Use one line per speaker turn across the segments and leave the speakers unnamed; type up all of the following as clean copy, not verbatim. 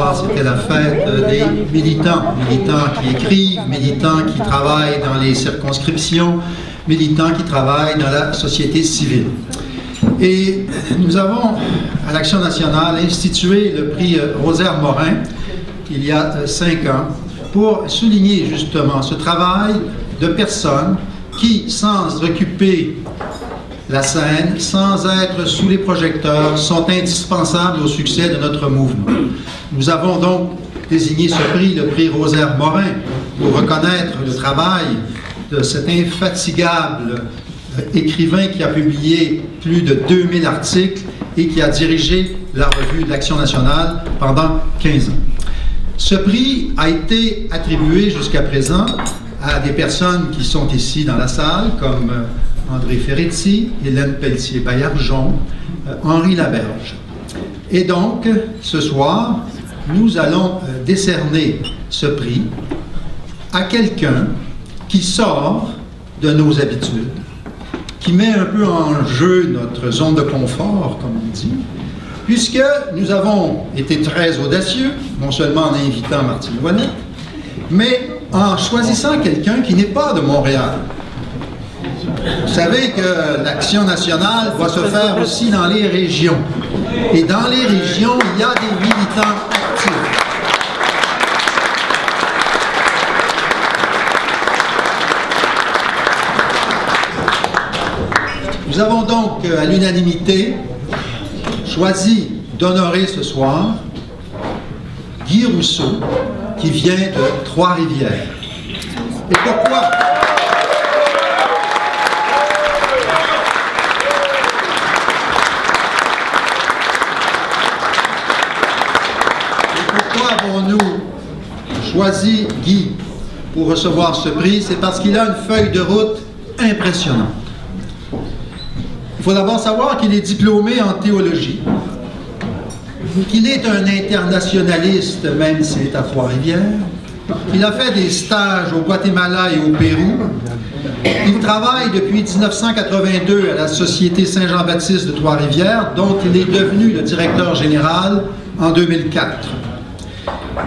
soir, c'était la fête des militants. Militants qui écrivent, militants qui travaillent dans les circonscriptions, militants qui travaillent dans la société civile. Et nous avons, à l'Action nationale, institué le prix Rosaire Morin, il y a 5 ans, pour souligner justement ce travail de personnes qui, sans occuper la scène, sans être sous les projecteurs, sont indispensables au succès de notre mouvement. Nous avons donc désigné ce prix, le prix Rosaire Morin, pour reconnaître le travail de cet infatigable écrivain qui a publié plus de 2000 articles et qui a dirigé la revue de l'Action nationale pendant 15 ans. Ce prix a été attribué jusqu'à présent à des personnes qui sont ici dans la salle, comme André Ferretti, Hélène Pelletier-Baillargeon, Henri Laberge. Et donc, ce soir, nous allons décerner ce prix à quelqu'un qui sort de nos habitudes, qui met un peu en jeu notre zone de confort, comme on dit, puisque nous avons été très audacieux, non seulement en invitant Martine Ouellette, mais en choisissant quelqu'un qui n'est pas de Montréal. Vous savez que l'Action nationale doit se faire aussi dans les régions. Et dans les régions, il y a des militants actifs. Nous avons donc, à l'unanimité, choisi d'honorer ce soir Guy Rousseau, qui vient de Trois-Rivières. Et pourquoi? Avons-nous choisi Guy pour recevoir ce prix? C'est parce qu'il a une feuille de route impressionnante. Il faut d'abord savoir qu'il est diplômé en théologie, qu'il est un internationaliste, même s'il est à Trois-Rivières, qu'il a fait des stages au Guatemala et au Pérou. Il travaille depuis 1982 à la Société Saint-Jean-Baptiste de Trois-Rivières, dont il est devenu le directeur général en 2004.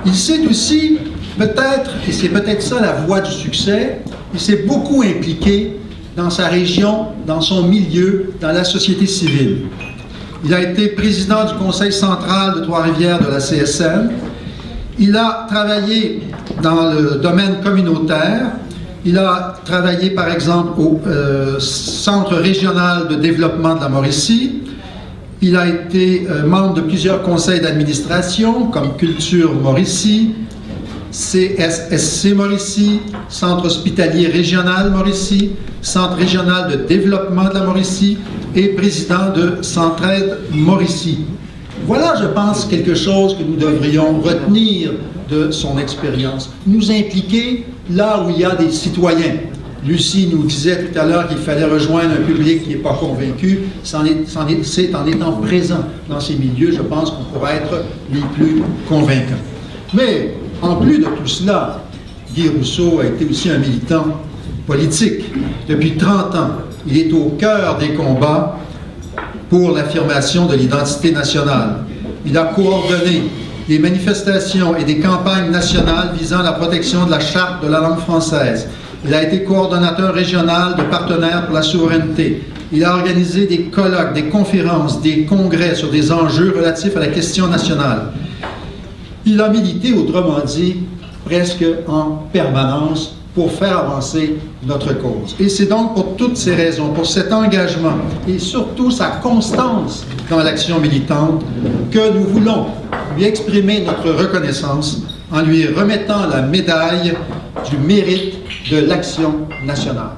Il s'est aussi, peut-être, et c'est peut-être ça la voie du succès, il s'est beaucoup impliqué dans sa région, dans son milieu, dans la société civile. Il a été président du Conseil central de Trois-Rivières de la CSN. Il a travaillé dans le domaine communautaire. Il a travaillé, par exemple, au Centre régional de développement de la Mauricie. Il a été membre de plusieurs conseils d'administration, comme Culture Mauricie, CSSC Mauricie, Centre hospitalier régional Mauricie, Centre régional de développement de la Mauricie et président de Centraide Mauricie. Voilà, je pense, quelque chose que nous devrions retenir de son expérience. Nous impliquer là où il y a des citoyens. Lucie nous disait tout à l'heure qu'il fallait rejoindre un public qui n'est pas convaincu. C'est en étant présent dans ces milieux, je pense qu'on pourra être les plus convaincants. Mais, en plus de tout cela, Guy Rousseau a été aussi un militant politique. Depuis 30 ans, il est au cœur des combats pour l'affirmation de l'identité nationale. Il a coordonné des manifestations et des campagnes nationales visant la protection de la Charte de la langue française. Il a été coordonnateur régional de partenaires pour la souveraineté. Il a organisé des colloques, des conférences, des congrès sur des enjeux relatifs à la question nationale. Il a milité, autrement dit, presque en permanence pour faire avancer notre cause. Et c'est donc pour toutes ces raisons, pour cet engagement et surtout sa constance dans l'action militante, que nous voulons lui exprimer notre reconnaissance en lui remettant la médaille du mérite de l'action nationale.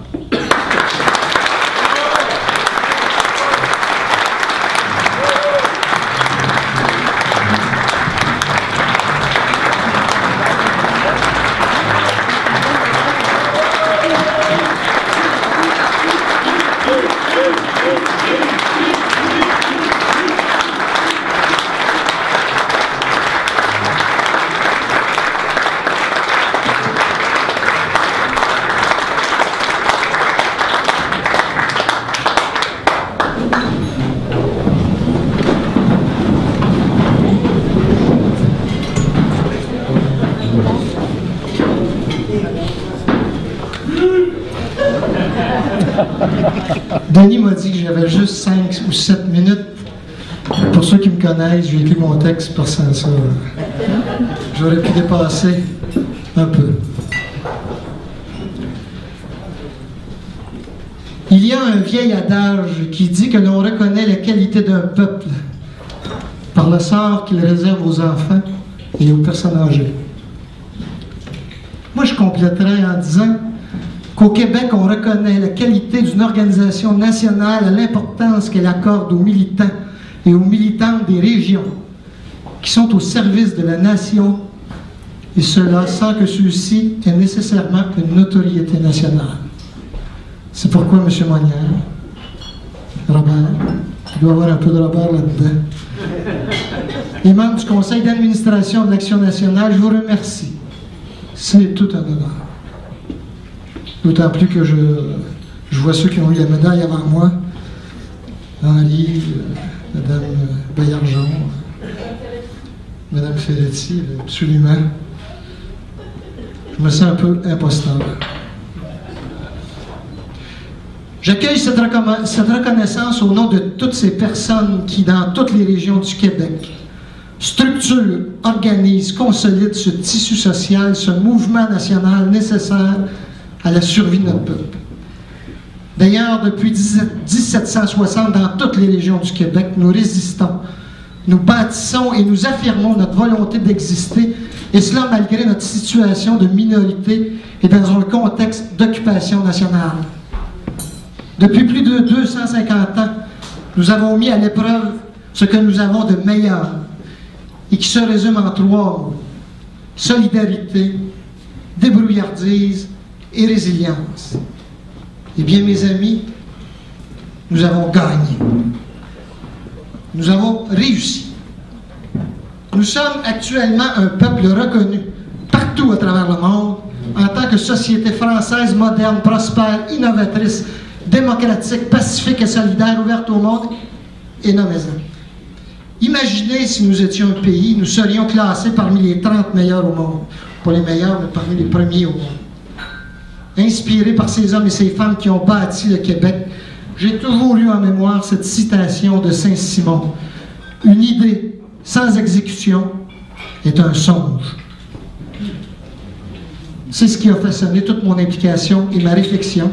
Denis m'a dit que j'avais juste 5 ou 7 minutes. Pour ceux qui me connaissent, j'ai écrit mon texte pour ça. J'aurais pu dépasser un peu. Il y a un vieil adage qui dit que l'on reconnaît la qualité d'un peuple par le sort qu'il réserve aux enfants et aux personnes âgées. Moi, je compléterais en disant qu'au Québec, on reconnaît la qualité d'une organisation nationale à l'importance qu'elle accorde aux militants et aux militantes des régions qui sont au service de la nation, et cela sans que ceux-ci aient nécessairement une notoriété nationale. C'est pourquoi, M. Monnier, Robert, il doit y avoir un peu de Robert là-dedans, les membres du Conseil d'administration de l'Action nationale, je vous remercie. C'est tout un honneur. D'autant plus que je vois ceux qui ont eu la médaille avant moi. Henri, Mme Baillargeon, Mme Ferretti, absolument. Je me sens un peu imposteur. J'accueille cette reconnaissance au nom de toutes ces personnes qui, dans toutes les régions du Québec, structurent, organisent, consolident ce tissu social, ce mouvement national nécessaire à la survie de notre peuple. D'ailleurs, depuis 1760, dans toutes les régions du Québec, nous résistons, nous bâtissons et nous affirmons notre volonté d'exister, et cela malgré notre situation de minorité et dans un contexte d'occupation nationale. Depuis plus de 250 ans, nous avons mis à l'épreuve ce que nous avons de meilleur et qui se résume en 3 mots: solidarité, débrouillardise et résilience. Eh bien, mes amis, nous avons gagné. Nous avons réussi. Nous sommes actuellement un peuple reconnu partout à travers le monde en tant que société française moderne, prospère, innovatrice, démocratique, pacifique et solidaire, ouverte au monde et nommez-en. Imaginez si nous étions un pays, nous serions classés parmi les 30 meilleurs au monde. Pas les meilleurs, mais parmi les premiers au monde. Inspiré par ces hommes et ces femmes qui ont bâti le Québec, j'ai toujours eu en mémoire cette citation de Saint-Simon. Une idée sans exécution est un songe. C'est ce qui a façonné toute mon implication et ma réflexion,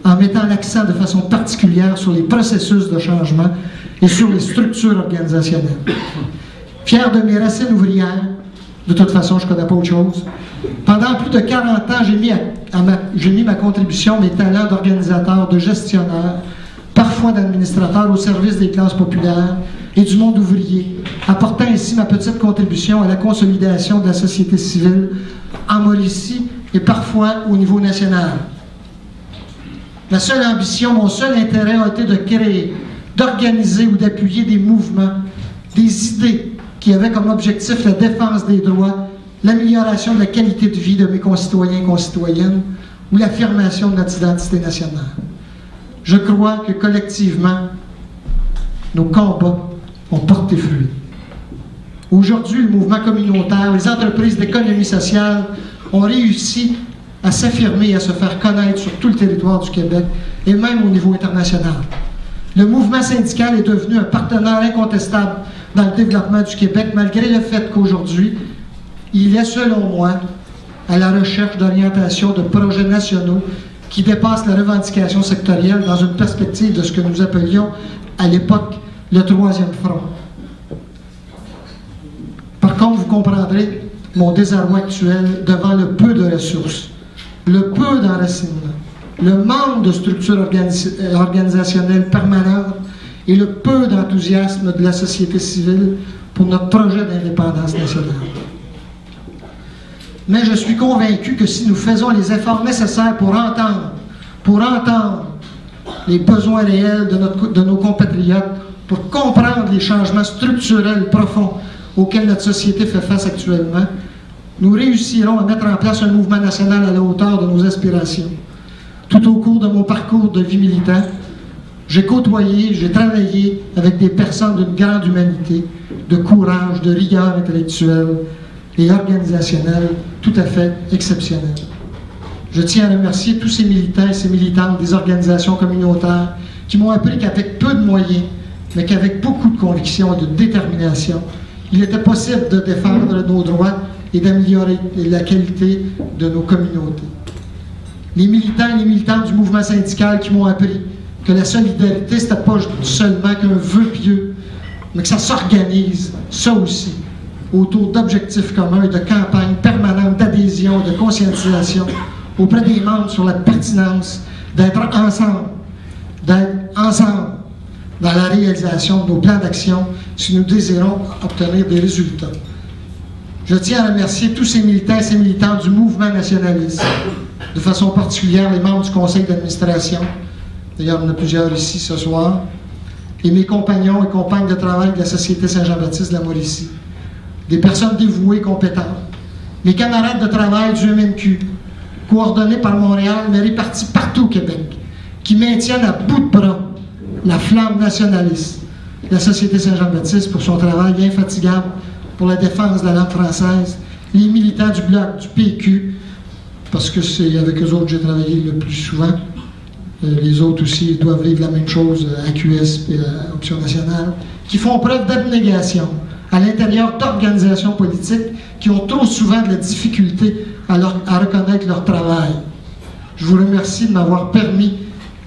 en mettant l'accent de façon particulière sur les processus de changement et sur les structures organisationnelles. Fier de mes racines ouvrières, de toute façon, je ne connais pas autre chose, pendant plus de 40 ans, j'ai mis ma contribution, mes talents d'organisateur, de gestionnaire, parfois d'administrateur au service des classes populaires et du monde ouvrier, apportant ainsi ma petite contribution à la consolidation de la société civile en Mauricie et parfois au niveau national. Ma seule ambition, mon seul intérêt a été de créer, d'organiser ou d'appuyer des mouvements, des idées qui avaient comme objectif la défense des droits, l'amélioration de la qualité de vie de mes concitoyens et concitoyennes ou l'affirmation de notre identité nationale. Je crois que collectivement, nos combats ont porté fruit. Aujourd'hui, le mouvement communautaire, les entreprises d'économie sociale ont réussi à s'affirmer et à se faire connaître sur tout le territoire du Québec et même au niveau international. Le mouvement syndical est devenu un partenaire incontestable dans le développement du Québec, malgré le fait qu'aujourd'hui, il est, selon moi, à la recherche d'orientation de projets nationaux qui dépassent la revendication sectorielle dans une perspective de ce que nous appelions à l'époque le troisième front. Par contre, vous comprendrez mon désarroi actuel devant le peu de ressources, le peu d'enracinement, le manque de structures organisationnelles permanentes et le peu d'enthousiasme de la société civile pour notre projet d'indépendance nationale. Mais je suis convaincu que si nous faisons les efforts nécessaires pour entendre les besoins réels de nos compatriotes, pour comprendre les changements structurels profonds auxquels notre société fait face actuellement, nous réussirons à mettre en place un mouvement national à la hauteur de nos aspirations. Tout au cours de mon parcours de vie militant, j'ai côtoyé, j'ai travaillé avec des personnes d'une grande humanité, de courage, de rigueur intellectuelle et organisationnelle tout à fait exceptionnelle. Je tiens à remercier tous ces militants et ces militantes des organisations communautaires qui m'ont appris qu'avec peu de moyens, mais qu'avec beaucoup de conviction et de détermination, il était possible de défendre nos droits et d'améliorer la qualité de nos communautés. Les militants et les militantes du mouvement syndical qui m'ont appris que la solidarité, c'était pas seulement qu'un vœu pieux, mais que ça s'organise, ça aussi, autour d'objectifs communs et de campagnes permanentes d'adhésion, de conscientisation auprès des membres sur la pertinence d'être ensemble dans la réalisation de nos plans d'action si nous désirons obtenir des résultats. Je tiens à remercier tous ces militants et ces militantes du mouvement nationaliste, de façon particulière les membres du conseil d'administration, d'ailleurs il y en a plusieurs ici ce soir, et mes compagnons et compagnes de travail de la Société Saint-Jean-Baptiste de la Mauricie, des personnes dévouées et compétentes, mes camarades de travail du MNQ, coordonnés par Montréal, mais répartis partout au Québec, qui maintiennent à bout de bras la flamme nationaliste de la Société Saint-Jean-Baptiste pour son travail infatigable pour la défense de la langue française, les militants du Bloc, du PQ, parce que c'est avec eux autres que j'ai travaillé le plus souvent. Les autres aussi doivent vivre la même chose à QS et à Option nationale, qui font preuve d'abnégation à l'intérieur d'organisations politiques qui ont trop souvent de la difficulté à reconnaître leur travail. Je vous remercie de m'avoir permis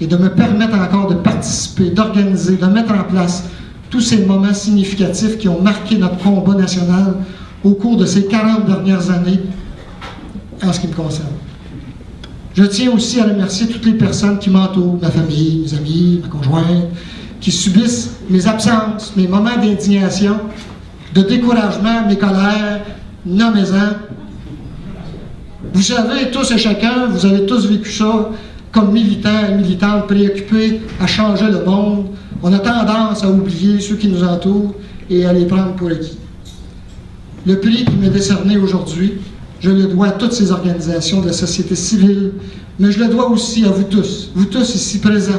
et de me permettre encore de participer, d'organiser, de mettre en place tous ces moments significatifs qui ont marqué notre combat national au cours de ces 40 dernières années en ce qui me concerne. Je tiens aussi à remercier toutes les personnes qui m'entourent, ma famille, mes amis, ma conjointe, qui subissent mes absences, mes moments d'indignation, de découragement, mes colères, nommez-en. Vous savez, tous et chacun, vous avez tous vécu ça comme militants et militantes préoccupés à changer le monde. On a tendance à oublier ceux qui nous entourent et à les prendre pour acquis. Le prix qui m'est décerné aujourd'hui, je le dois à toutes ces organisations de la société civile, mais je le dois aussi à vous tous ici présents,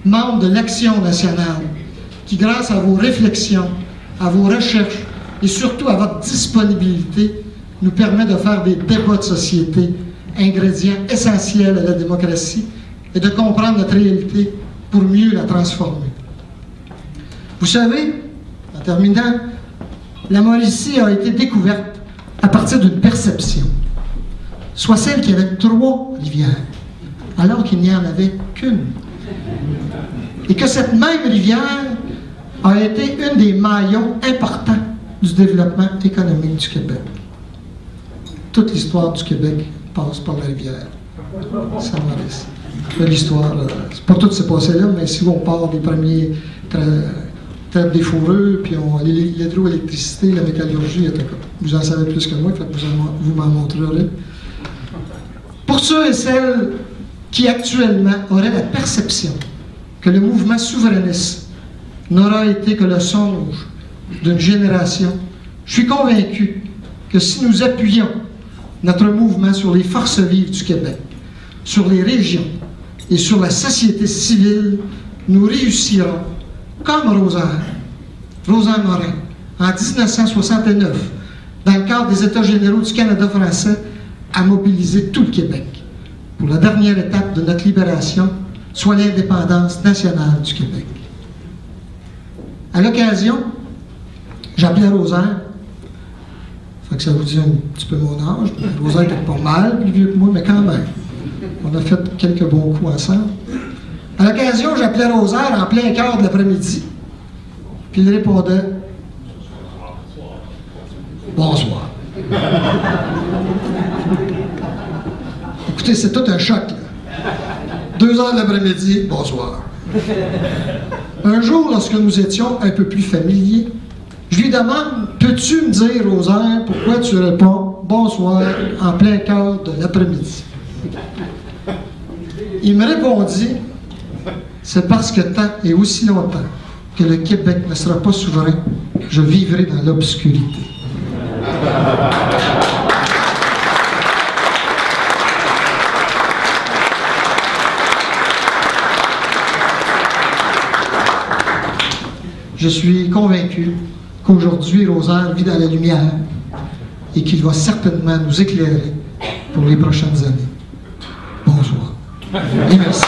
membres de l'Action nationale, qui grâce à vos réflexions, à vos recherches et surtout à votre disponibilité, nous permet de faire des débats de société, ingrédients essentiels à la démocratie, et de comprendre notre réalité pour mieux la transformer. Vous savez, en terminant, la Mauricie a été découverte à partir d'une perception, soit celle qu'il y avait 3 rivières, alors qu'il n'y en avait qu'une. Et que cette même rivière a été une des maillons importants du développement économique du Québec. Toute l'histoire du Québec passe par la rivière Saint-Maurice. L'histoire, c'est pas tout s'est passé là, mais si on part des premiers traite des fourrures, puis l'hydroélectricité, la métallurgie, etc. Vous en savez plus que moi, fait que vous m'en montrerez. Pour ceux et celles qui actuellement auraient la perception que le mouvement souverainiste n'aura été que le songe d'une génération, je suis convaincu que si nous appuyons notre mouvement sur les forces vives du Québec, sur les régions et sur la société civile, nous réussirons, comme Rosaire Morin, en 1969, dans le cadre des États généraux du Canada français, à mobiliser tout le Québec pour la dernière étape de notre libération, soit l'indépendance nationale du Québec. À l'occasion, j'appelais Rosaire, fait que ça vous dit un petit peu mon âge. Rosaire était pas mal plus vieux que moi, mais quand même. On a fait quelques bons coups ensemble. À l'occasion, j'appelais Rosaire en plein quart de l'après-midi, puis il répondait « Bonsoir ». Écoutez, c'est tout un choc, là. 2 heures de l'après-midi, bonsoir. Un jour, lorsque nous étions un peu plus familiers, je lui demande « Peux-tu me dire, Rosaire, pourquoi tu réponds « Bonsoir » en plein quart de l'après-midi » Il me répondit « C'est parce que tant et aussi longtemps que le Québec ne sera pas souverain, je vivrai dans l'obscurité. » Je suis convaincu qu'aujourd'hui, Rosaire vit dans la lumière et qu'il va certainement nous éclairer pour les prochaines années. Et merci.